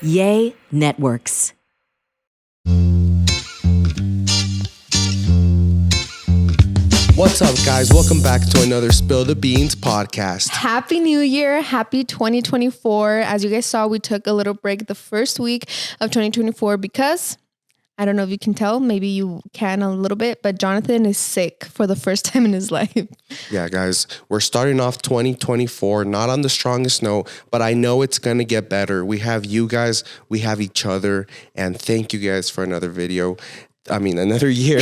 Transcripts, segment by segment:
Yay Networks. What's up, guys? Welcome back to another Spill the Beans podcast. Happy New Year. Happy 2024. As you guys saw, we took a little break the first week of 2024 because I don't know if you can tell, maybe you can a little bit, but Jonathan is sick for the first time in his life. Yeah, guys, we're starting off 2024, not on the strongest note, but I know it's going to get better. We have you guys, we have each other, and thank you guys for another video. Another year.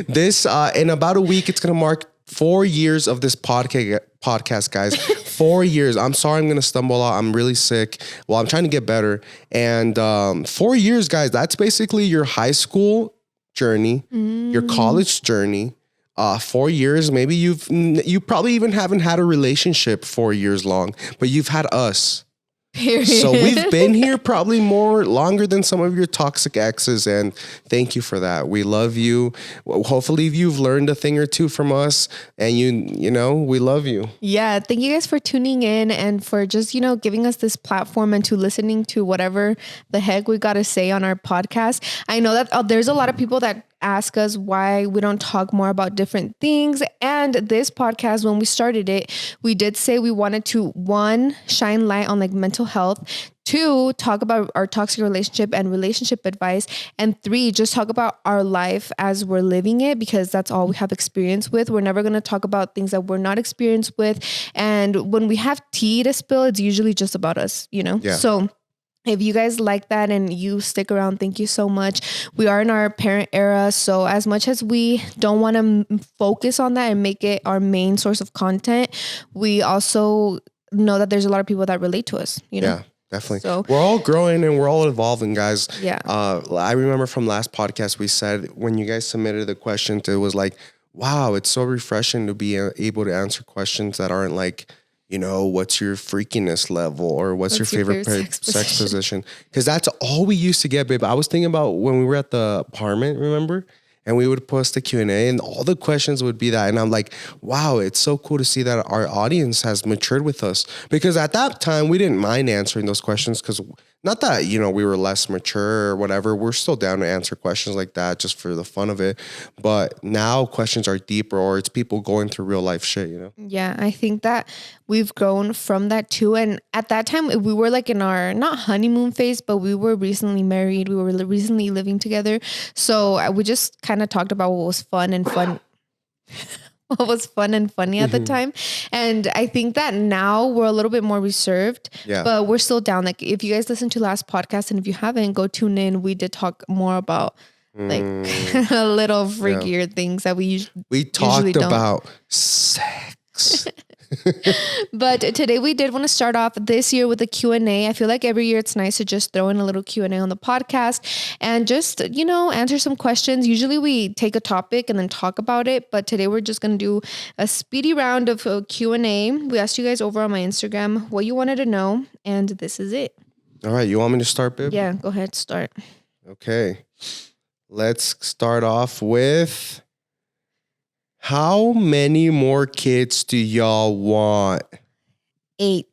This, in about a week, it's going to mark 4 years of this podcast, guys. 4 years. I'm sorry I'm going to stumble out. I'm really sick. Well, I'm trying to get better. And 4 years, guys, that's basically your high school journey, your college journey. 4 years, maybe you probably even haven't had a relationship 4 years long, but you've had us. Period. So we've been here probably longer than some of your toxic exes, and thank you for that. We love you. Hopefully you've learned a thing or two from us, and you know, we love you. Yeah, thank you guys for tuning in and for just, giving us this platform and to listening to whatever the heck we got to say on our podcast. I know that there's a lot of people that ask us why we don't talk more about different things. And this podcast, when we started it, we did say we wanted to, 1, shine light on like mental health, 2, talk about our toxic relationship and relationship advice, and 3, just talk about our life as we're living it, because that's all we have experience with. We're never going to talk about things that we're not experienced with. And when we have tea to spill, it's usually just about us, Yeah. So if you guys like that and you stick around, thank you so much. We are in our parent era. So as much as we don't want to focus on that and make it our main source of content, we also know that there's a lot of people that relate to us, Yeah. Definitely. So, we're all growing and we're all evolving, guys. Yeah. I remember from last podcast, we said when you guys submitted the questions, it was like, wow, it's so refreshing to be able to answer questions that aren't like, what's your freakiness level or what's your favorite sex position? Because that's all we used to get, babe. I was thinking about when we were at the apartment, remember? And we would post the Q&A and all the questions would be that. And I'm like, wow, it's so cool to see that our audience has matured with us. Because at that time, we didn't mind answering those questions because not that, we were less mature or whatever. We're still down to answer questions like that just for the fun of it. But now questions are deeper or it's people going through real life shit, Yeah, I think that we've grown from that too. And at that time, we were like in our, not honeymoon phase, but we were recently married. We were recently living together. So we just kind of talked about what was fun and what was fun and funny at the time. And I think that now we're a little bit more reserved, but we're still down. Like if you guys listen to last podcast and if you haven't, go tune in. We did talk more about like a little freakier things that we talked don't. about sex. But today we did want to start off this year with a Q&A. I feel like every year it's nice to just throw in a little Q&A on the podcast and just, answer some questions. Usually we take a topic and then talk about it. But today we're just going to do a speedy round of Q&A. We asked you guys over on my Instagram what you wanted to know. And this is it. All right. You want me to start, babe? Yeah, go ahead. Start. Okay. Let's start off with... how many more kids do y'all want? 8.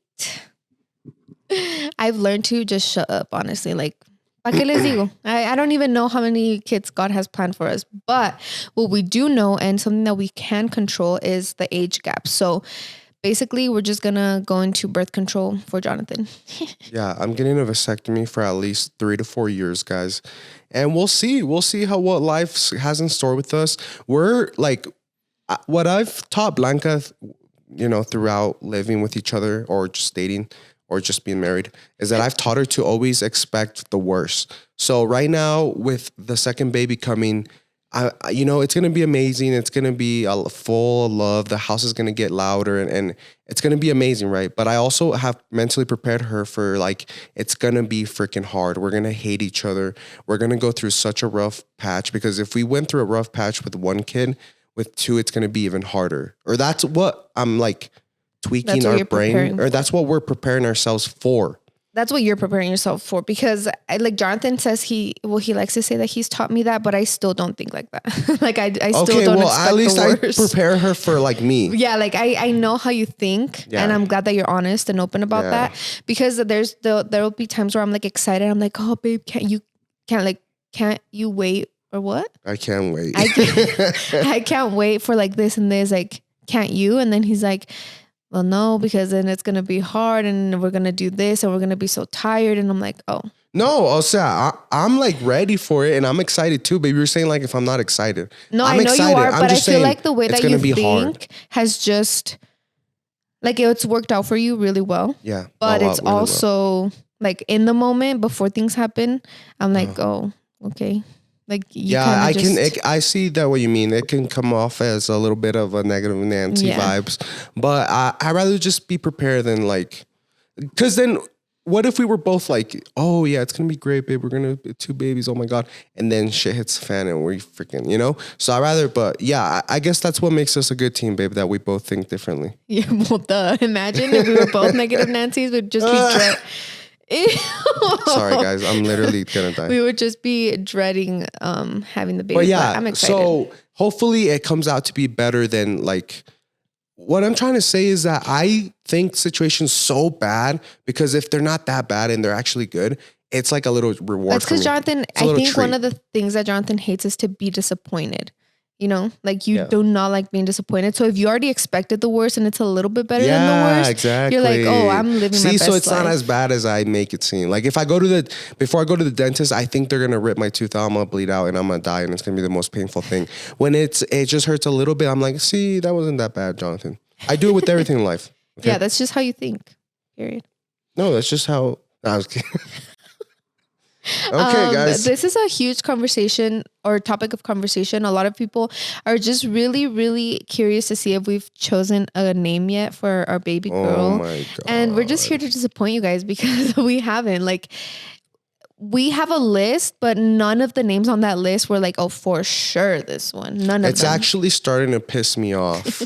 I've learned to just shut up, honestly. Like, ¿pa qué les digo? I don't even know how many kids God has planned for us. But what we do know and something that we can control is the age gap. So basically, we're just going to go into birth control for Jonathan. Yeah, I'm getting a vasectomy for at least 3 to 4 years, guys. And we'll see. We'll see what life has in store with us. We're like... what I've taught Blanca, throughout living with each other or just dating or just being married is that I've taught her to always expect the worst. So right now with the second baby coming, it's going to be amazing. It's going to be full of love. The house is going to get louder and it's going to be amazing, right? But I also have mentally prepared her for like, it's going to be freaking hard. We're going to hate each other. We're going to go through such a rough patch because if we went through a rough patch with 1 kid, with 2, it's going to be even harder. Or that's what I'm like tweaking our brain. Or that's what we're preparing ourselves for. that's what you're preparing yourself for, because like Jonathan says he likes to say that he's taught me that, but I still don't think like that. Like I still don't expect at least the I worst. prepare her for like me. Yeah, like I know how you think, and I'm glad that you're honest and open about that, because there'll be times where I'm like excited. I'm like, oh babe, can't you wait or what? I can't wait. I can't wait for like this and this. Like, can't you? And then he's like, well, no, because then it's going to be hard and we're going to do this and we're going to be so tired. And I'm like, oh. No, Osea, I'm like ready for it and I'm excited too. But you're saying like if I'm not excited. No, I'm I know excited. you are, I'm but I just feel saying like the way that you think hard. has just, like it's worked out for you really well. Yeah. But it's really also like in the moment before things happen, I'm like, oh, okay. Like I see that what you mean. It can come off as a little bit of a negative Nancy vibes, but I rather just be prepared than like, because then what if we were both like, oh yeah, it's gonna be great, babe. We're gonna 2 babies. Oh my god, and then shit hits the fan and we freaking, you know. So I rather, but yeah, I guess that's what makes us a good team, babe. That we both think differently. Yeah, well, imagine if we were both negative Nancys, we'd just be. Sorry guys, I'm literally gonna die. We would just be dreading having the baby. But yeah, I'm excited. So hopefully it comes out to be better than like what I'm trying to say is that I think situations so bad because if they're not that bad and they're actually good, it's like a little reward. That's because Jonathan, I think treat. one of the things that Jonathan hates is to be disappointed. You know, like you do not like being disappointed. So if you already expected the worst and it's a little bit better than the worst, exactly. You're like, oh, I'm living my best so it's life. not as bad as I make it seem. Like if I go to before I go to the dentist, I think they're gonna rip my tooth out, I'm gonna bleed out, and I'm gonna die, and it's gonna be the most painful thing. When it just hurts a little bit, I'm like, see, that wasn't that bad, Jonathan. I do it with everything in life. Okay? Yeah, that's just how you think. Period. No, that's just how. No, I was kidding. Okay, guys. This is a huge conversation or topic of conversation. A lot of people are just really, really curious to see if we've chosen a name yet for our baby girl. Oh my God. And we're just here to disappoint you guys because we haven't. Like, we have a list, but none of the names on that list were like, oh, for sure, this one. None of them. It's actually starting to piss me off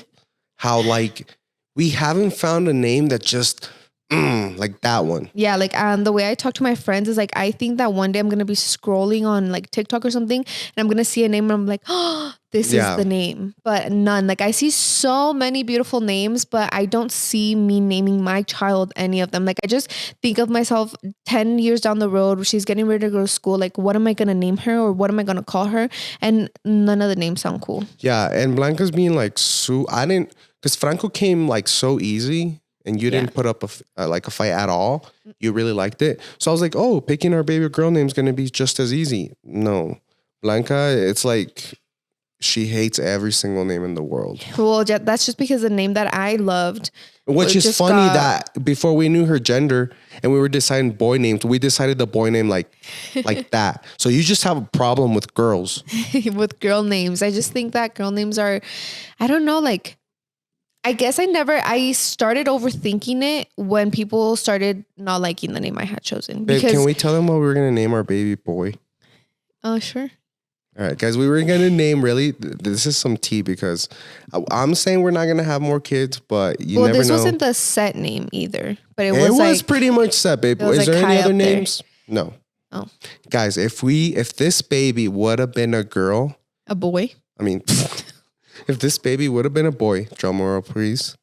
how like we haven't found a name that just like that one. Yeah, like the way I talk to my friends is like, I think that one day I'm gonna be scrolling on like TikTok or something and I'm gonna see a name and I'm like, oh, this is the name. But none. Like I see so many beautiful names, but I don't see me naming my child any of them. Like I just think of myself 10 years down the road, she's getting ready to go to school. Like what am I gonna name her or what am I gonna call her? And none of the names sound cool. Yeah, and Blanca's being like, because Franco came like so easy. And you didn't put up a fight at all. You really liked it. So I was like, oh, picking our baby girl name is going to be just as easy. No. Blanca, it's like she hates every single name in the world. Well, that's just because the name that I loved. Which is funny that before we knew her gender and we were deciding boy names, we decided the boy name like that. So you just have a problem with girls. With girl names. I just think that girl names are, I don't know, like, I guess I started overthinking it when people started not liking the name I had chosen. Babe, can we tell them what we were going to name our baby boy? Oh, sure. All right, guys, we were going to name this is some tea because I'm saying we're not going to have more kids, but you never know. Well, this wasn't the set name either, but it was like, pretty much set, babe. Is there any other names? No. Oh. Guys, if this baby would have been a girl. A boy? I mean... If this baby would have been a boy, drum roll, please.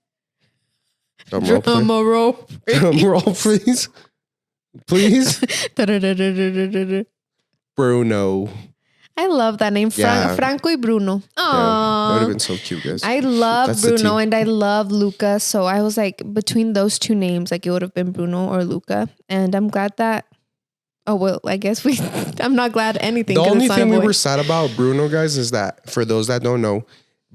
Drum roll, please. Please. Bruno. I love that name. Franco y Bruno. Aww. Yeah, that would have been so cute, guys. I love Bruno and I love Luca. So I was like, between those two names, like it would have been Bruno or Luca. And I'm glad that... Oh, well, I guess I'm not glad anything. The only thing we were sad about Bruno, guys, is that for those that don't know,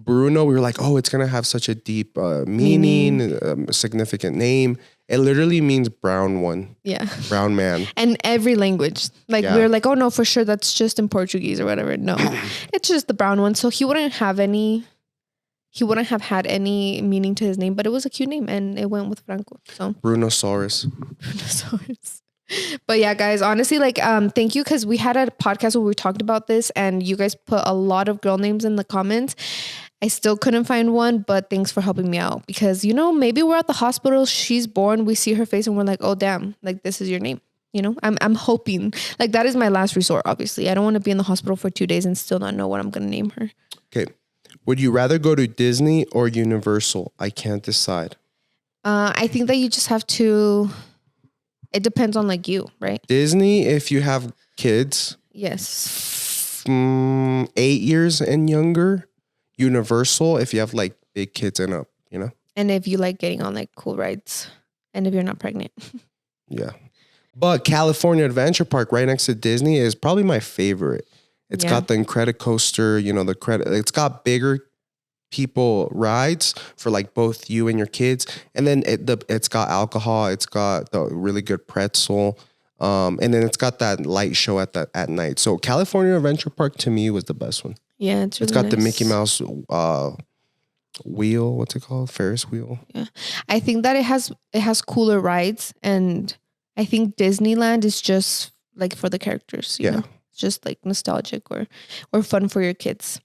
Bruno, we were like, oh, it's going to have such a deep meaning, significant name. It literally means brown one. Yeah. Brown man. And every language. Like we were like, oh no, for sure. That's just in Portuguese or whatever. No, it's just the brown one. So he wouldn't have had any meaning to his name, but it was a cute name and it went with Franco. So Brunosaurus. But yeah, guys, honestly, like, thank you. Cause we had a podcast where we talked about this and you guys put a lot of girl names in the comments. I still couldn't find one, but thanks for helping me out because, maybe we're at the hospital. She's born. We see her face and we're like, oh, damn, like this is your name. I'm hoping like that is my last resort. Obviously, I don't want to be in the hospital for 2 days and still not know what I'm going to name her. Okay. Would you rather go to Disney or Universal? I can't decide. I think that you just have to, it depends on like you, right? Disney, if you have kids. Yes. 8 years and younger. Universal, if you have like big kids and up, And if you like getting on like cool rides and if you're not pregnant. Yeah. But California Adventure Park right next to Disney is probably my favorite. It's got the Incredicoaster, it's got bigger people rides for like both you and your kids. And then it's got alcohol. It's got the really good pretzel. And then it's got that light show at night. So California Adventure Park to me was the best one. Yeah, it's really got nice. The Mickey Mouse wheel. What's it called? Ferris wheel. Yeah, I think that it has cooler rides, and I think Disneyland is just like for the characters. You know? It's just like nostalgic or fun for your kids.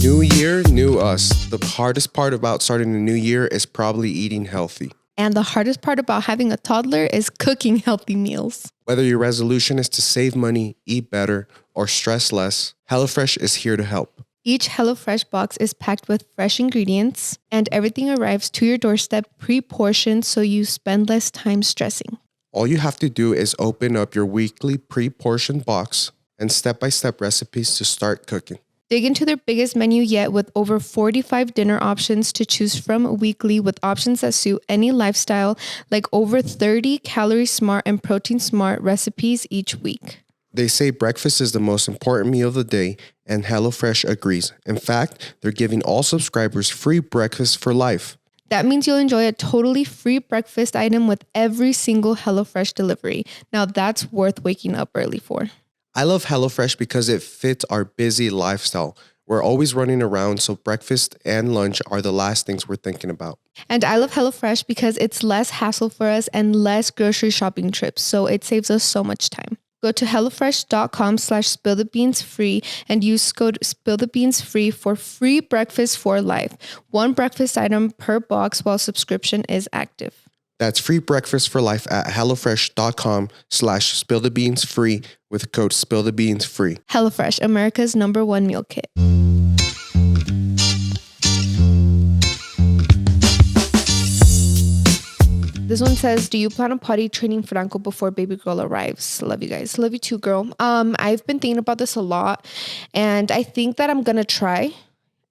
New year, new us. The hardest part about starting a new year is probably eating healthy. And the hardest part about having a toddler is cooking healthy meals. Whether your resolution is to save money, eat better, or stress less, HelloFresh is here to help. Each HelloFresh box is packed with fresh ingredients, and everything arrives to your doorstep pre-portioned so you spend less time stressing. All you have to do is open up your weekly pre-portioned box and step-by-step recipes to start cooking. Dig into their biggest menu yet with over 45 dinner options to choose from weekly with options that suit any lifestyle, like over 30 calorie smart and protein smart recipes each week. They say breakfast is the most important meal of the day, and HelloFresh agrees. In fact, they're giving all subscribers free breakfast for life. That means you'll enjoy a totally free breakfast item with every single HelloFresh delivery. Now that's worth waking up early for. I love HelloFresh because it fits our busy lifestyle. We're always running around, so breakfast and lunch are the last things we're thinking about. And I love HelloFresh because it's less hassle for us and less grocery shopping trips, so it saves us so much time. Go to HelloFresh.com/spillthebeansfree and use code spillthebeansfree for free breakfast for life. One breakfast item per box while subscription is active. That's free breakfast for life at HelloFresh.com/spillthebeansfree with code spillthebeansfree. HelloFresh, America's #1 meal kit. This one says, do you plan on potty training Franco before baby girl arrives? Love you guys. Love you too, girl. I've been thinking about this a lot, and I think that I'm going to try.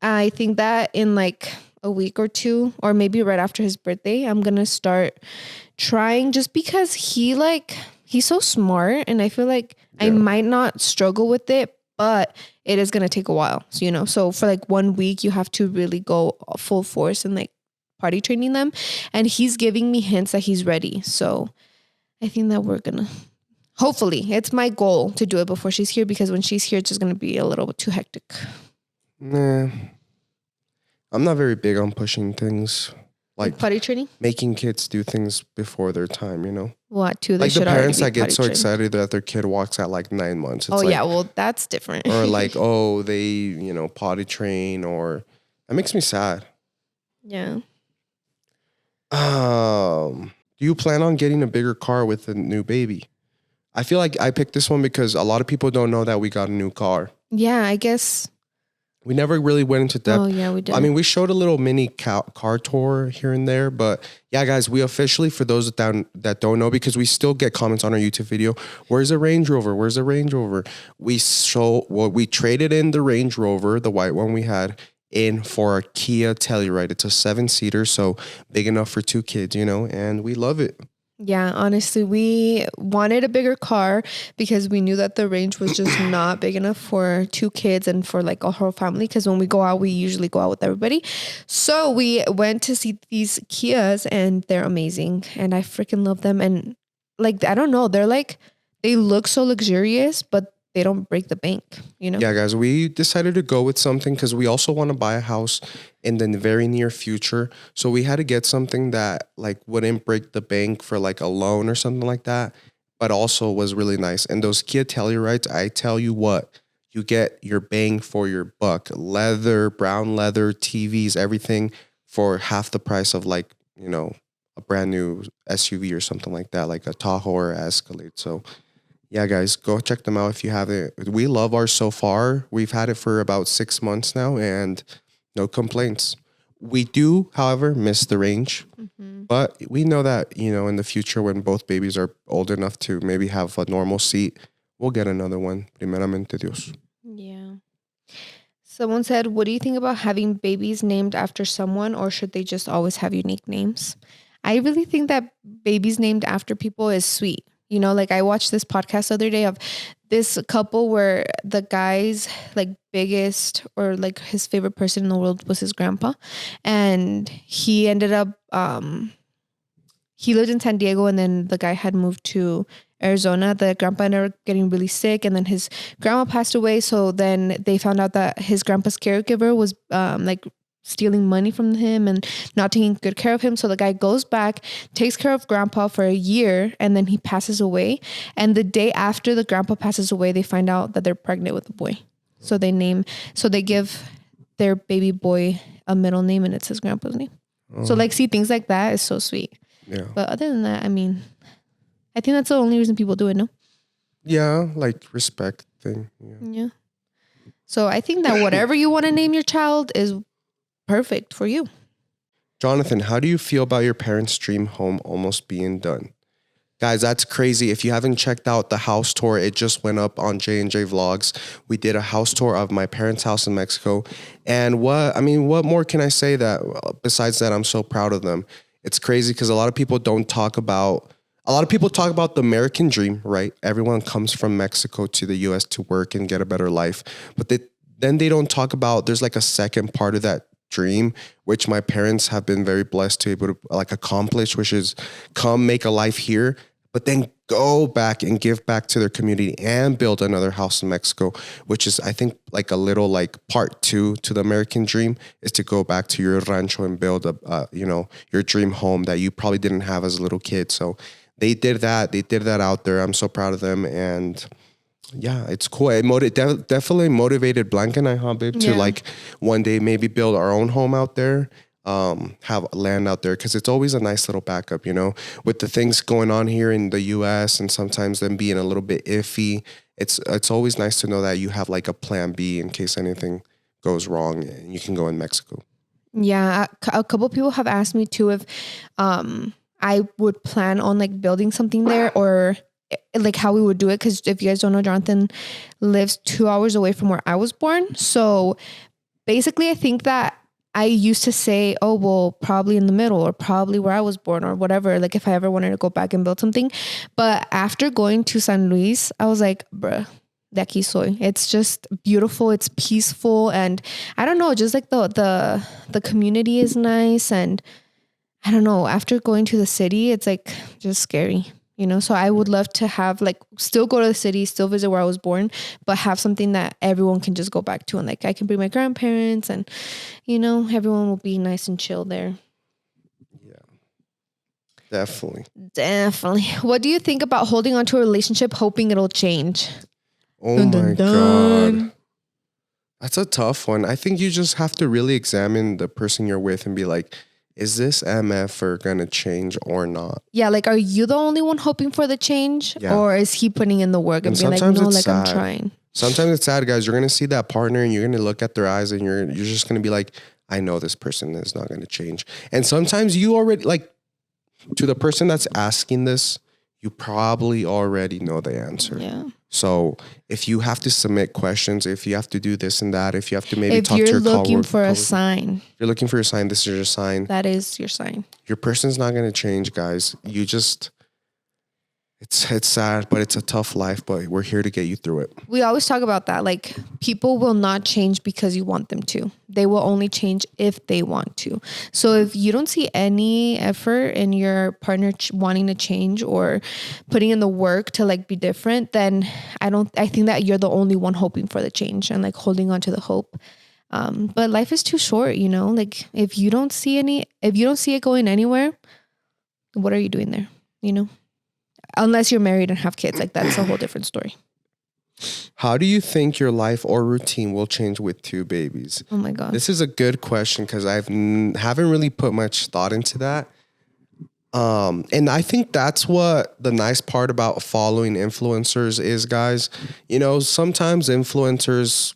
I think that in like a week or two, or maybe right after his birthday, I'm going to start trying just because he's so smart, and I feel like I might not struggle with it, but it is going to take a while. So, so for like 1 week, you have to really go full force and like potty training them, and he's giving me hints that he's ready. So I think that we're gonna, hopefully, it's my goal to do it before she's here, because when she's here, it's just gonna be a little bit too hectic. Nah, I'm not very big on pushing things like potty training, making kids do things before their time. What too? They like the parents that get so trained. excited that their kid walks at like 9 months. It's well, that's different. Or like, oh, they potty train, or that makes me sad. Yeah. Do you plan on getting a bigger car with a new baby? I feel like I picked this one because a lot of people don't know that we got a new car. Yeah, I guess. We never really went into depth. Oh, yeah, we did. I mean, we showed a little mini car tour here and there, but yeah, guys, we officially, for those that don't know, because we still get comments on our YouTube video, where's the Range Rover? Where's the Range Rover? We traded in the Range Rover, the white one we had, in for a Kia Telluride. It's a 7-seater, so big enough for 2 kids, and we love it. Yeah, honestly, we wanted a bigger car because we knew that the Range was just not big enough for 2 kids and for like a whole family. Because when we go out, we usually go out with everybody. So we went to see these Kias, and they're amazing, and I freaking love them. And like, I don't know, they look so luxurious, but they don't break the bank, Yeah, guys, we decided to go with something because we also want to buy a house in the very near future. So we had to get something that like wouldn't break the bank for like a loan or something like that. but also was really nice. And those Kia Tellurides, I tell you what, you get your bang for your buck. Leather, brown leather, TVs, everything for half the price of like, a brand new SUV or something like that, like a Tahoe or Escalade. So yeah, guys, go check them out if you haven't. We love ours so far. We've had it for about 6 months now and no complaints. We do, however, miss the range. But we know that, in the future when both babies are old enough to maybe have a normal seat, we'll get another one. Primeramente Dios. Yeah. Someone said, what do you think about having babies named after someone, or should they just always have unique names? I really think that babies named after people is sweet. Like I watched this podcast the other day of this couple where the guy's like biggest or like his favorite person in the world was his grandpa. And he ended up, he lived in San Diego, and then the guy had moved to Arizona. The grandpa ended up getting really sick, and then his grandma passed away. So then they found out that his grandpa's caregiver was like stealing money from him and not taking good care of him. So the guy goes back, takes care of grandpa for a year, and then he passes away. And the day after the grandpa passes away, they find out that they're pregnant with a boy. So they give their baby boy a middle name, and it's his grandpa's name. So like, see, things like that is so sweet. Yeah. But other than that, I mean, I think that's the only reason people do it, no? Yeah, like respect thing. Yeah. So I think that whatever you want to name your child is perfect for you. Jonathan, how do you feel about your parents' dream home almost being done? Guys, that's crazy. If you haven't checked out the house tour, it just went up on J&J Vlogs. We did a house tour of my parents' house in Mexico. And what more can I say that besides that, I'm so proud of them. It's crazy because a lot of people talk about the American dream, right? Everyone comes from Mexico to the US to work and get a better life. But then they don't talk about, there's like a second part of that dream, which my parents have been very blessed to be able to like accomplish, which is come make a life here, but then go back and give back to their community and build another house in Mexico, which is, I think, like a little like part 2 to the American dream is to go back to your rancho and build your dream home that you probably didn't have as a little kid. So they did that. They did that out there. I'm so proud of them. And yeah, it's cool. It definitely motivated Blanca and I, babe, to like one day maybe build our own home out there. Have land out there, because it's always a nice little backup, with the things going on here in the US and sometimes them being a little bit iffy. It's always nice to know that you have like a plan B in case anything goes wrong and you can go in Mexico. Yeah, a couple people have asked me too if I would plan on like building something there, or like how we would do it. Because if you guys don't know, Jonathan lives 2 hours away from where I was born. So basically, I think that I used to say, oh, well, probably in the middle or probably where I was born or whatever, like if I ever wanted to go back and build something. But after going to San Luis, I was like, bruh, de aquí soy. It's just beautiful. It's peaceful. And I don't know, just like the community is nice. And I don't know, after going to the city, it's like just scary. So I would love to have like still go to the city, still visit where I was born, but have something that everyone can just go back to. And like I can bring my grandparents and, everyone will be nice and chill there. Yeah, definitely. What do you think about holding on to a relationship, hoping it'll change? Oh my God. That's a tough one. I think you just have to really examine the person you're with and be like, is this MF gonna change or not? Yeah, like, are you the only one hoping for the change? Yeah. Or is he putting in the work and being like, no, like sad. I'm trying? Sometimes it's sad, guys. You're gonna see that partner and you're gonna look at their eyes and you're just gonna be like, I know this person is not gonna change. And sometimes you already, like, to the person that's asking this, you probably already know the answer. Yeah. So if you have to submit questions, if you have to do this and that, if you have to maybe talk to your If you're looking for a sign. If you're looking for a sign, this is your sign. That is your sign. Your person's not going to change, guys. You just, it's sad, but it's a tough life, but we're here to get you through it. We always talk about that. Like, people will not change because you want them to. They will only change if they want to. So if you don't see any effort in your partner wanting to change or putting in the work to like be different, then I think that you're the only one hoping for the change and like holding on to the hope. But life is too short, like if you don't see it going anywhere, what are you doing there? unless you're married and have kids, like that's a whole different story. How do you think your life or routine will change with 2 babies? Oh my God. This is a good question because haven't really put much thought into that. And I think that's what the nice part about following influencers is, guys. You know, sometimes influencers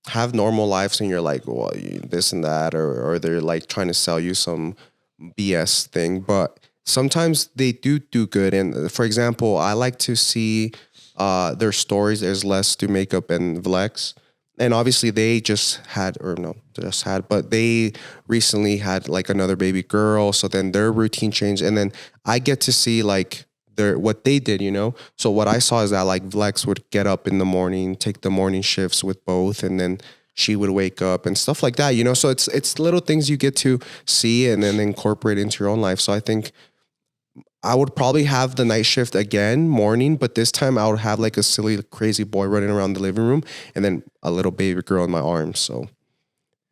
have normal lives and you're like, well, this and that, or they're like trying to sell you some BS thing. But sometimes they do good. And for example, I like to see their stories. There's less do makeup and Vlex. And obviously they but they recently had like another baby girl. So then their routine changed. And then I get to see like what they did, you know? So what I saw is that like Vlex would get up in the morning, take the morning shifts with both. And then she would wake up and stuff like that, you know? So it's little things you get to see and then incorporate into your own life. So I think I would probably have the night shift again, morning, but this time I would have like a silly, crazy boy running around the living room and then a little baby girl in my arms. So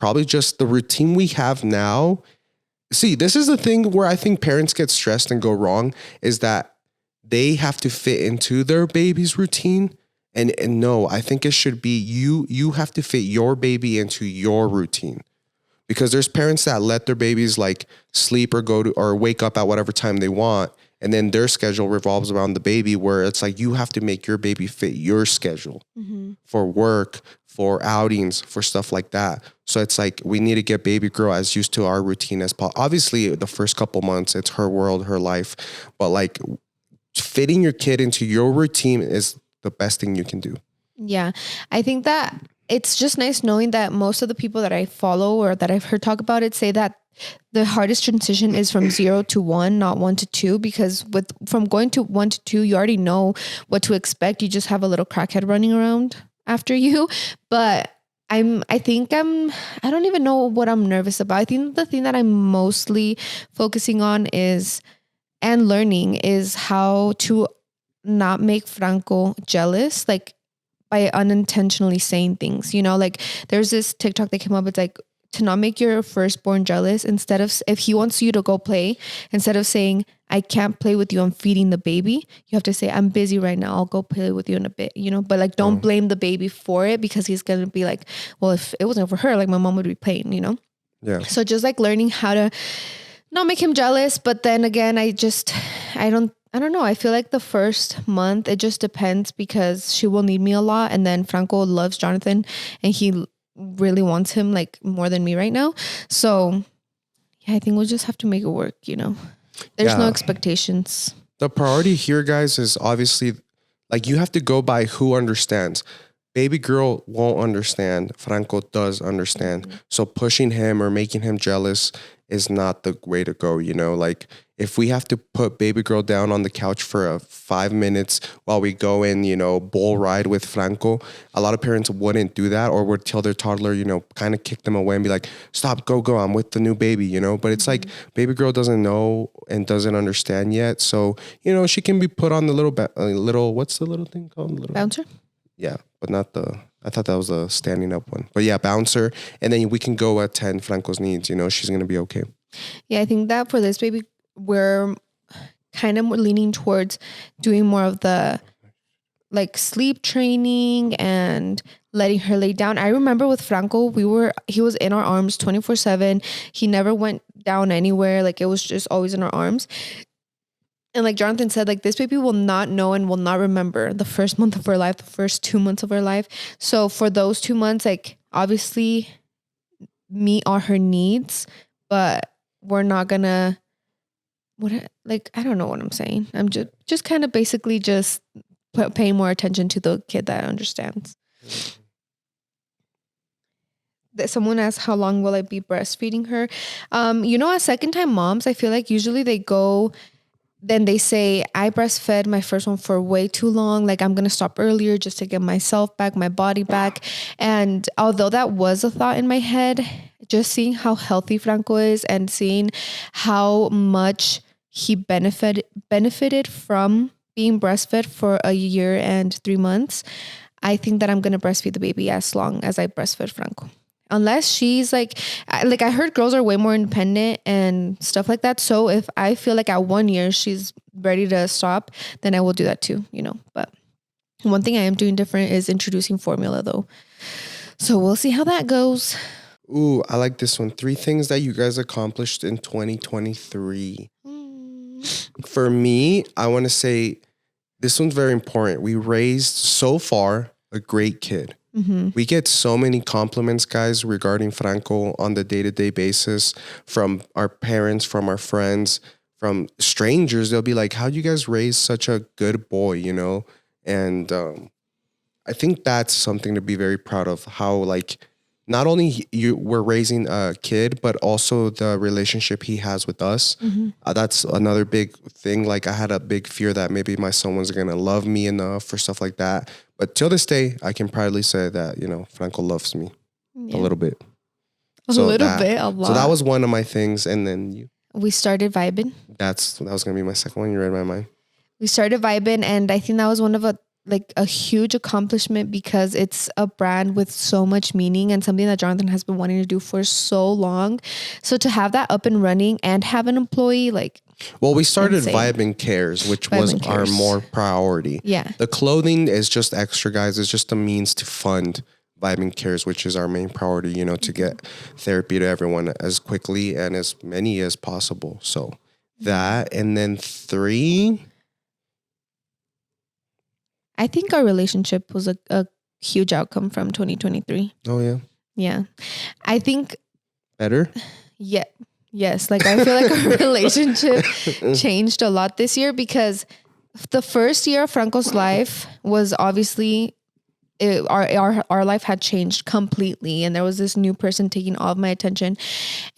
probably just the routine we have now. See, this is the thing where I think parents get stressed and go wrong is that they have to fit into their baby's routine. And no, I think it should be you have to fit your baby into your routine. Because there's parents that let their babies like sleep or go to or wake up at whatever time they want. And then their schedule revolves around the baby where it's like you have to make your baby fit your schedule for work, for outings, for stuff like that. So it's like we need to get baby girl as used to our routine as possible. Obviously, the first couple months, it's her world, her life. But like fitting your kid into your routine is the best thing you can do. Yeah, I think that it's just nice knowing that most of the people that I follow or that I've heard talk about it say that the hardest transition is from 0 to 1, not 1 to 2, because from going to 1 to 2, you already know what to expect. You just have a little crackhead running around after you. But I don't even know what I'm nervous about. I think the thing that I'm mostly focusing on and learning is how to not make Franco jealous, like by unintentionally saying things, you know, like there's this TikTok that came up. It's like to not make your firstborn jealous. Instead of, if he wants you to go play, instead of saying, I can't play with you, I'm feeding the baby, you have to say, I'm busy right now, I'll go play with you in a bit, you know, but like, don't blame the baby for it because he's going to be like, well, if it wasn't for her, like my mom would be playing, you know? Yeah. So just like learning how to not make him jealous. But then again, I don't know. I feel like the first month, it just depends because she will need me a lot. And then Franco loves Jonathan and he really wants him like more than me right now. So yeah, I think we'll just have to make it work, you know. There's no expectations. The priority here, guys, is obviously like you have to go by who understands. Baby girl won't understand. Franco does understand. So pushing him or making him jealous is not the way to go, you know? Like if we have to put baby girl down on the couch for 5 minutes while we go in, you know, bull ride with Franco, a lot of parents wouldn't do that or would tell their toddler, you know, kind of kick them away and be like, stop, go, I'm with the new baby, you know? But it's like baby girl doesn't know and doesn't understand yet. So, you know, she can be put on the little, what's the little thing called? Bouncer? Yeah, but not I thought that was a standing up one. But yeah, bouncer. And then we can go attend Franco's needs. You know, she's going to be okay. Yeah, I think that for this baby, we're kind of leaning towards doing more of the like sleep training and letting her lay down. I remember with Franco, he was in our arms 24/7. He never went down anywhere. Like it was just always in our arms. And like Jonathan said, like this baby will not know and will not remember the first month of her life, the first 2 months of her life. So for those 2 months, like obviously meet all her needs, but we're not gonna, I don't know what I'm saying. I'm just kind of basically just paying more attention to the kid that understands. Someone asked, how long will I be breastfeeding her? You know, as second time moms, I feel like usually they go, then they say, I breastfed my first one for way too long. Like I'm going to stop earlier just to get myself back, my body back. And although that was a thought in my head, just seeing how healthy Franco is and seeing how much he benefited from being breastfed for a year and 3 months, I think that I'm going to breastfeed the baby as long as I breastfed Franco. unless she's like I heard girls are way more independent and stuff like that. So if I feel like at 1 year she's ready to stop, then I will do that too, you know. But one thing I am doing different is introducing formula though. So we'll see how that goes. Ooh, I like this one. 3 things that you guys accomplished in 2023. For me, I want to say this one's very important. We raised so far a great kid. We get so many compliments, guys, regarding Franco on the day-to-day basis from our parents, from our friends, from strangers. They'll be like, how'd you guys raise such a good boy, you know? And I think that's something to be very proud of, how like not only we're raising a kid, but also the relationship he has with us. That's another big thing. Like I had a big fear that maybe my son wasn't going to love me enough or stuff like that. But till this day, I can proudly say that, you know, Franco loves me a little bit. A lot. So that was one of my things. And then we started vibing. That was going to be my second one. You read my mind. We started vibing, and I think that was one of a huge accomplishment because it's a brand with so much meaning and something that Jonathan has been wanting to do for so long. So to have that up and running and have an employee, like, well, we started insane. Vibe and Cares, which Vibe was and our Cares. more priority. Yeah. The clothing is just extra, guys. It's just a means to fund Vibe and Cares, which is our main priority, you know, to get therapy to everyone as quickly and as many as possible. So that, and then 3... I think our relationship was a huge outcome from 2023. Oh, yeah. Yeah. I think... Better? Yeah. Yes. Like I feel like our relationship changed a lot this year because the first year of Franco's life was obviously... Our life had changed completely, and there was this new person taking all of my attention,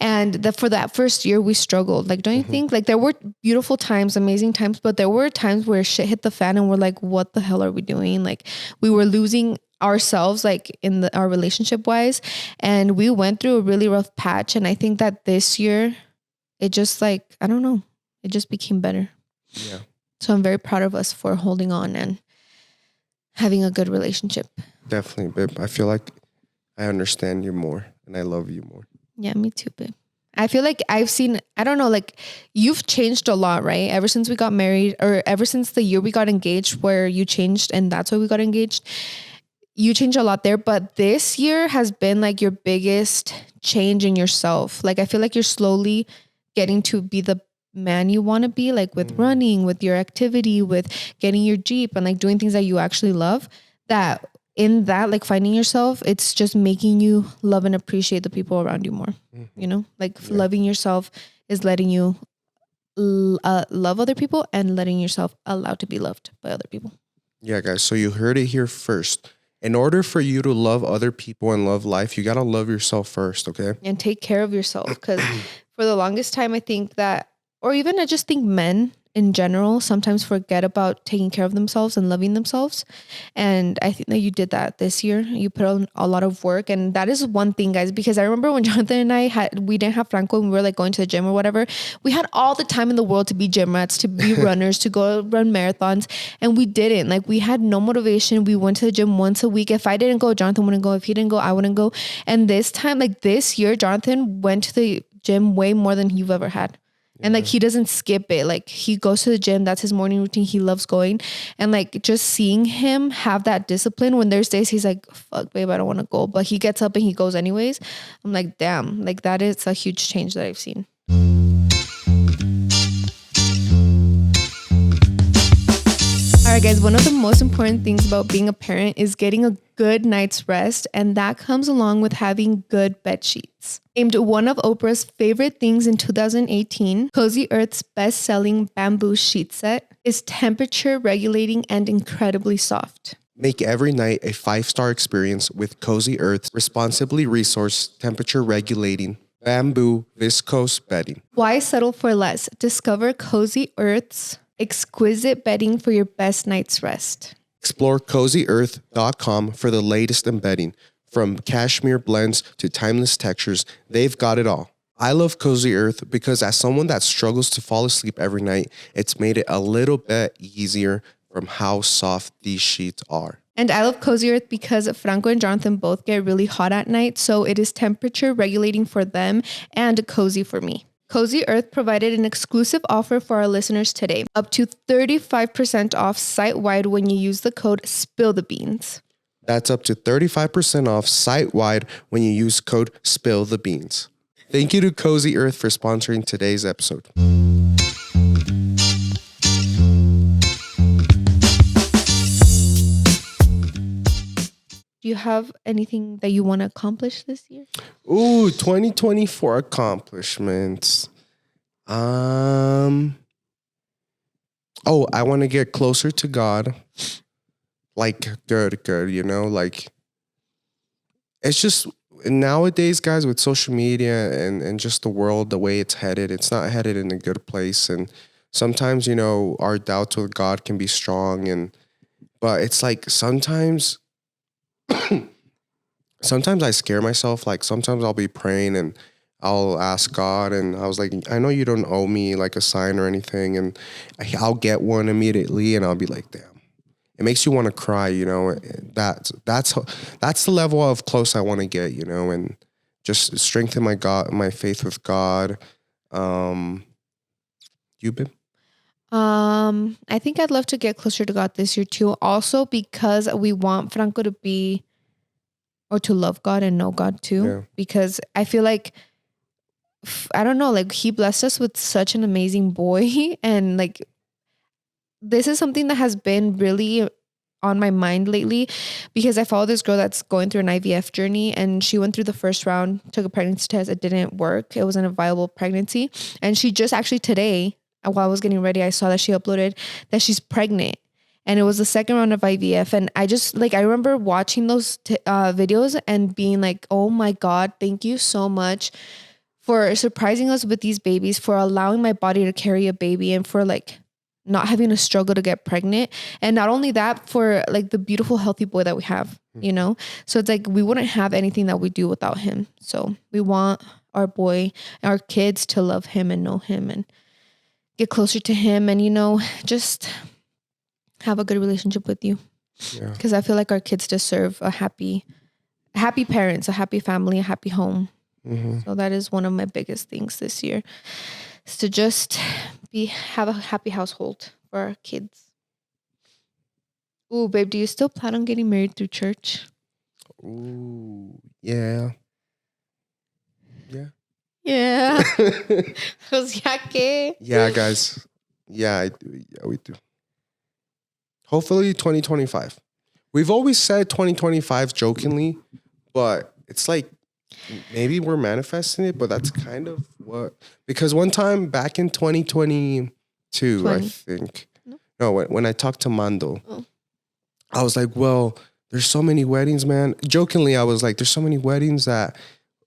and for that first year we struggled. Like, don't you think? Like, there were beautiful times, amazing times, but there were times where shit hit the fan and we're like, what the hell are we doing? Like, we were losing ourselves, like in our relationship wise, and we went through a really rough patch. And I think that this year it just, like, I don't know, it just became better. Yeah. So I'm very proud of us for holding on and having a good relationship. Definitely, babe. I feel like I understand you more and I love you more. Yeah, me too, babe. I feel like I've seen, I don't know, like you've changed a lot, right? Ever since we got married, or ever since the year we got engaged, where you changed and that's why we got engaged. You changed a lot there, but this year has been like your biggest change in yourself. Like I feel like you're slowly getting to be the man you want to be, like with running, with your activity, with getting your Jeep and like doing things that you actually love. That in that, like finding yourself, it's just making you love and appreciate the people around you more. You know, like loving yourself is letting you love other people and letting yourself allow to be loved by other people. Yeah, guys. So you heard it here first. In order for you to love other people and love life, you got to love yourself first. Okay. And take care of yourself. Because for the longest time, I think that, or even I just think men in general sometimes forget about taking care of themselves and loving themselves. And I think that you did that this year. You put on a lot of work. And that is one thing, guys, because I remember when Jonathan and we didn't have Franco and we were like going to the gym or whatever. We had all the time in the world to be gym rats, to be runners, to go run marathons. And we didn't. Like we had no motivation. We went to the gym once a week. If I didn't go, Jonathan wouldn't go. If he didn't go, I wouldn't go. And this time, like this year, Jonathan went to the gym way more than you've ever had. And like, he doesn't skip it. Like he goes to the gym. That's his morning routine. He loves going. And like, just seeing him have that discipline when there's days he's like, fuck babe, I don't want to go. But he gets up and he goes anyways. I'm like, damn, like that is a huge change that I've seen. All right, guys, one of the most important things about being a parent is getting a good night's rest, and that comes along with having good bed sheets. Named one of Oprah's favorite things in 2018, Cozy Earth's best-selling bamboo sheet set is temperature regulating and incredibly soft. Make every night a 5-star experience with Cozy Earth's responsibly resourced, temperature regulating bamboo viscose bedding. Why settle for less? Discover Cozy Earth's exquisite bedding for your best night's rest. Explore CozyEarth.com for the latest in bedding. From cashmere blends to timeless textures, they've got it all. I love Cozy Earth because as someone that struggles to fall asleep every night, it's made it a little bit easier from how soft these sheets are. And I love Cozy Earth because Franco and Jonathan both get really hot at night. So it is temperature regulating for them and cozy for me. Cozy Earth provided an exclusive offer for our listeners today. Up to 35% off site-wide when you use the code SPILLTHEBEANS. That's up to 35% off site-wide when you use code SPILLTHEBEANS. Thank you to Cozy Earth for sponsoring today's episode. Do you have anything that you want to accomplish this year? Ooh, 2024 accomplishments. Oh, I want to get closer to God. Like good, you know, like it's just nowadays, guys, with social media and just the world, the way it's headed, it's not headed in a good place. And sometimes, you know, our doubts with God can be strong, but it's like sometimes I scare myself. Like sometimes I'll be praying and I'll ask God, and I was like, I know you don't owe me like a sign or anything, and I'll get one immediately, and I'll be like, damn. It makes you want to cry, you know. That's the level of close I want to get, you know, and just strengthen my faith with God. You been? I think I'd love to get closer to God this year too. Also because we want Franco to be or to love God and know God too. Yeah. Because I feel like I don't know, like he blessed us with such an amazing boy, and like this is something that has been really on my mind lately because I follow this girl that's going through an IVF journey, and she went through the first round, took a pregnancy test. It didn't work. It wasn't a viable pregnancy. And she just actually today, while I was getting ready, I saw that she uploaded that she's pregnant, and it was the second round of IVF. And I just I remember watching those videos and being like, oh my God, thank you so much for surprising us with these babies, for allowing my body to carry a baby, and for like not having to struggle to get pregnant. And not only that, for like the beautiful, healthy boy that we have, you know? So it's like, we wouldn't have anything that we do without him. So we want our boy, our kids to love him and know him and get closer to him. And, you know, just have a good relationship with you. Yeah. Cause I feel like our kids deserve a happy parents, a happy family, a happy home. Mm-hmm. So that is one of my biggest things this year, is to just have a happy household for our kids. Ooh, babe, do you still plan on getting married through church? Ooh, yeah. Yeah. Pues ya que. Yeah, guys. Yeah, I do. Yeah, we do. Hopefully 2025. We've always said 2025 jokingly, but it's like maybe we're manifesting it, but that's kind of what, because one time back in 2022, I think, no, when I talked to Mando, I was like, well, there's so many weddings, man. Jokingly, I was like, there's so many weddings that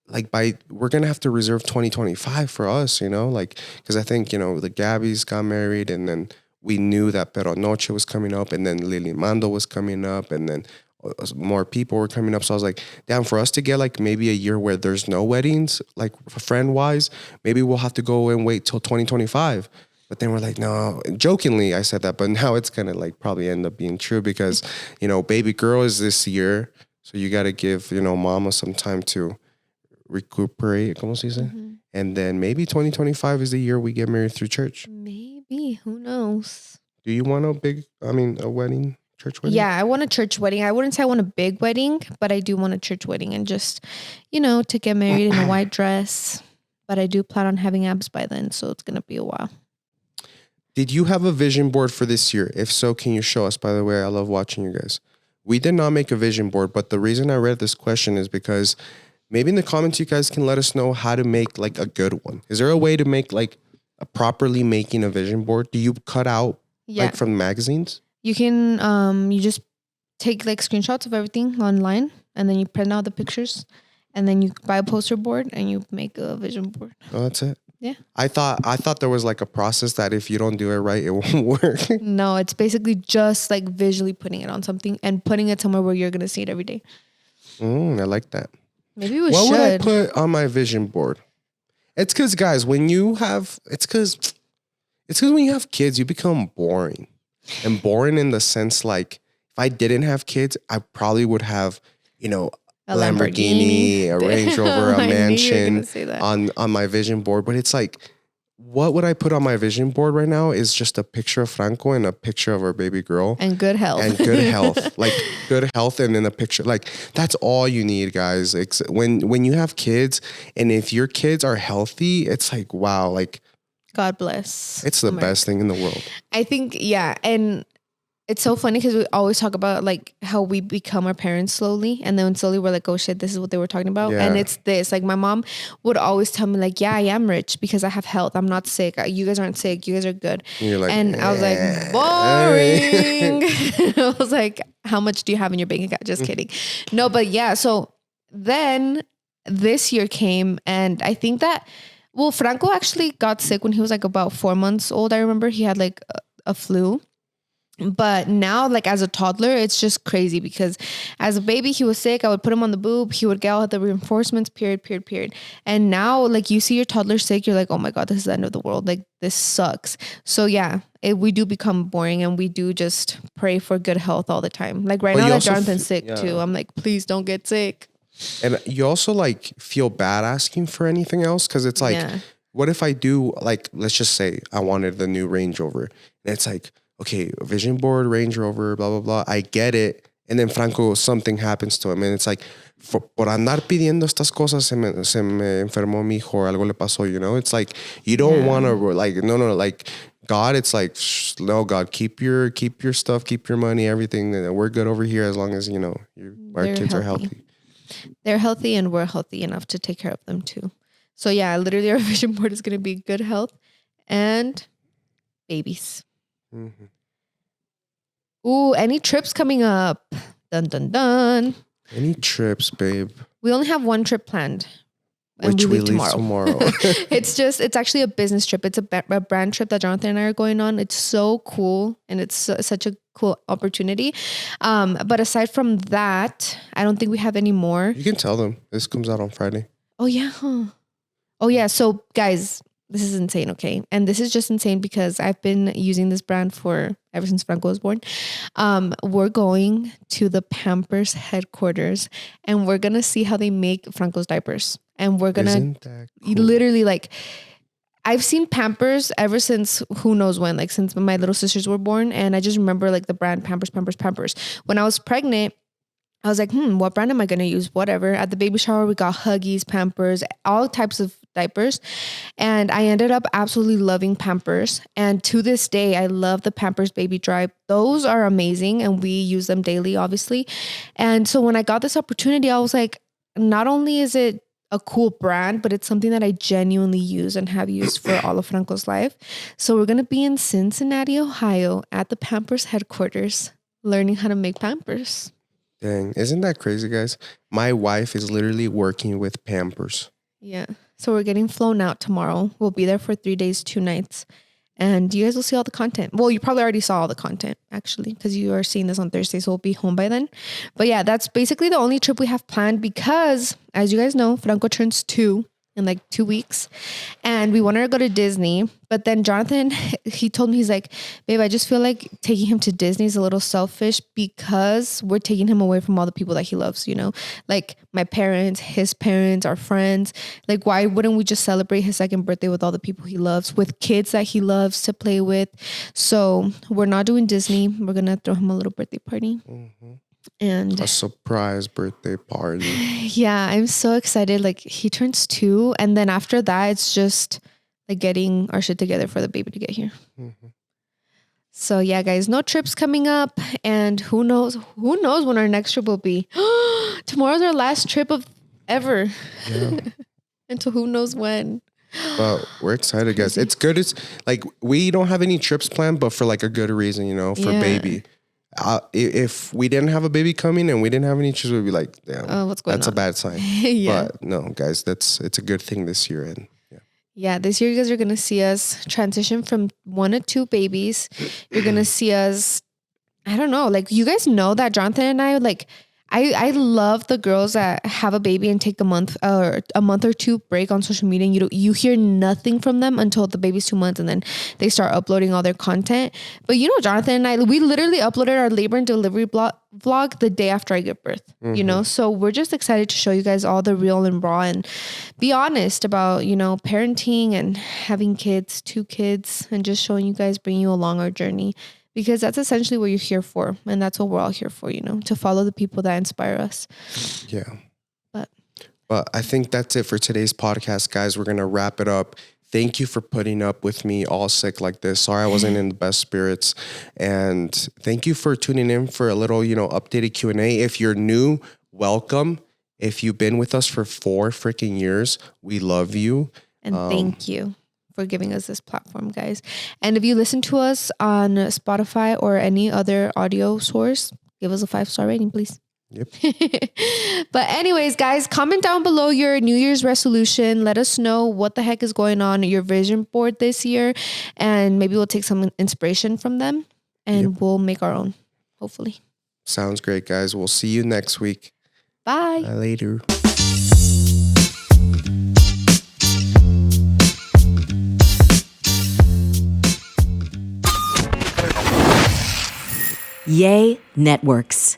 like we're going to have to reserve 2025 for us, you know, like, because I think, you know, the Gabbies got married, and then we knew that Pero Noche was coming up, and then Lily Mando was coming up, and then more people were coming up. So I was like, damn, for us to get like maybe a year where there's no weddings, like friend wise, maybe we'll have to go and wait till 2025. But then we're like, no, jokingly I said that, but now it's gonna like probably end up being true, because, you know, baby girl is this year. So you got to give, you know, mama some time to recuperate, ¿cómo se dice? Mm-hmm. And then maybe 2025 is the year we get married through church. Maybe, who knows? Do you want a wedding? Church wedding? Yeah, I want a church wedding. I wouldn't say I want a big wedding, but I do want a church wedding, and just, you know, to get married in a white dress. But I do plan on having abs by then, so it's going to be a while. Did you have a vision board for this year? If so, can you show us? By the way, I love watching you guys. We did not make a vision board, but the reason I read this question is because maybe in the comments you guys can let us know how to make like a good one. Is there a way to make like a properly making a vision board? Do you cut out like from magazines? You can, you just take like screenshots of everything online, and then you print out the pictures, and then you buy a poster board and you make a vision board. Oh, that's it. Yeah. I thought there was like a process that if you don't do it right, it won't work. No, it's basically just like visually putting it on something and putting it somewhere where you're going to see it every day. I like that. Maybe we should. What would I put on my vision board? It's because, guys, when you have kids, you become boring. And boring in the sense like I didn't have kids, I probably would have, A Lamborghini, a Range Rover, a I knew you were mansion gonna say that. on my vision board. But it's like, what would I put on my vision board right now is just a picture of Franco and a picture of our baby girl. And good health. And good health. Like good health and then a picture. Like that's all you need, guys. When you have kids and if your kids are healthy, it's like, wow, like God bless. it's the America. best thing in the world. I think, yeah. And it's so funny because we always talk about like how we become our parents slowly. And then slowly we're like, oh shit, this is what they were talking about. Yeah. And it's this, like my mom would always tell me like, yeah, I am rich because I have health. I'm not sick. You guys aren't sick. You guys are good. And you're like, And I was like, boring. I was like, how much do you have in your bank account? Just kidding. No, but yeah. So then this year came and I think that, well, Franco actually got sick when he was like about 4 months old. I remember he had like a flu. But now, like as a toddler, it's just crazy because as a baby, he was sick. I would put him on the boob. He would get all the reinforcements, period. And now, like you see your toddler sick, you're like, oh my God, this is the end of the world. Like this sucks. So yeah, we do become boring and we do just pray for good health all the time. Like right now that Jonathan's sick too. I'm like, please don't get sick. And you also like feel bad asking for anything else. Cause it's like, what if I do like, let's just say I wanted the new Range Rover and it's like, okay, vision board, Range Rover, blah, blah, blah. I get it. And then Franco, something happens to him. And it's like, por andar pidiendo estas cosas, se me enfermó mi hijo, algo le pasó, It's like, you don't want to, like, no, like, God, it's like, no, God, keep your stuff, keep your money, everything. We're good over here as long as, our kids are healthy. They're healthy and we're healthy enough to take care of them too. So yeah, literally our vision board is going to be good health and babies. Mm-hmm. Ooh, any trips coming up? Dun, dun, dun. Any trips, babe? We only have one trip planned. Which we leave tomorrow. It's actually a business trip. It's a brand trip that Jonathan and I are going on. It's so cool. And it's such a cool opportunity. But aside from that, I don't think we have any more. You can tell them. This comes out on Friday. Oh, yeah. Oh, yeah. So guys, this is insane, okay? And this is just insane because I've been using this brand ever since Franco was born. We're going to the Pampers headquarters and we're going to see how they make Franco's diapers. And we're going to literally like, I've seen Pampers ever since who knows when, like since my little sisters were born. And I just remember like the brand Pampers. When I was pregnant, I was like, what brand am I going to use? Whatever. At the baby shower, we got Huggies, Pampers, all types of diapers. And I ended up absolutely loving Pampers. And to this day, I love the Pampers Baby Dry. Those are amazing. And we use them daily, obviously. And so when I got this opportunity, I was like, not only is it a cool brand, but it's something that I genuinely use and have used for all of Franco's life. So we're going to be in Cincinnati, Ohio at the Pampers headquarters, learning how to make Pampers. Dang, isn't that crazy, guys? My wife is literally working with Pampers. Yeah. So we're getting flown out tomorrow. We'll be there for 3 days, 2 nights. And you guys will see all the content. Well, you probably already saw all the content, actually, because you are seeing this on Thursday. So we'll be home by then. But yeah, that's basically the only trip we have planned because, as you guys know, Franco turns 2 in like 2 weeks. And we wanted to go to Disney. But then Jonathan, he told me, he's like, babe, I just feel like taking him to Disney is a little selfish because we're taking him away from all the people that he loves, like my parents, his parents, our friends. Like, why wouldn't we just celebrate his 2nd birthday with all the people he loves, with kids that he loves to play with? So we're not doing Disney. We're going to throw him a little birthday party. Mm-hmm. And a surprise birthday party. Yeah, I'm so excited. Like he turns 2. And then after that, it's just like getting our shit together for the baby to get here. Mm-hmm. So yeah, guys, no trips coming up. And who knows when our next trip will be. Tomorrow's our last trip of ever. Yeah. Until who knows when. But we're excited, guys. It's good. It's like we don't have any trips planned, but for like a good reason, for baby. If we didn't have a baby coming and we didn't have any trips, we'd be like, damn, what's going on? That's a bad sign. Yeah. But no, guys, it's a good thing this year. And yeah, this year you guys are going to see us transition from 1 to 2 babies. You're going to see us, I don't know, like you guys know that Jonathan and I, like I love the girls that have a baby and take a month or two break on social media. And you hear nothing from them until the baby's 2 months, and then they start uploading all their content. But Jonathan and I, we literally uploaded our labor and delivery vlog the day after I give birth. So we're just excited to show you guys all the real and raw, and be honest about parenting and having kids, 2 kids, and just showing you guys, bringing you along our journey. Because that's essentially what you're here for. And that's what we're all here for, to follow the people that inspire us. Yeah. But I think that's it for today's podcast, guys. We're going to wrap it up. Thank you for putting up with me all sick like this. Sorry I wasn't in the best spirits. And thank you for tuning in for a little, updated Q&A. If you're new, welcome. If you've been with us for 4 freaking years, we love you. And thank you for giving us this platform, guys. And if you listen to us on Spotify or any other audio source, give us a 5-star rating, please. Yep. But anyways, guys, comment down below your New Year's resolution. Let us know what the heck is going on at your vision board this year, and maybe we'll take some inspiration from them, and we'll make our own, hopefully. Sounds great, guys. We'll see you next week. Bye. Later. Yay Networks.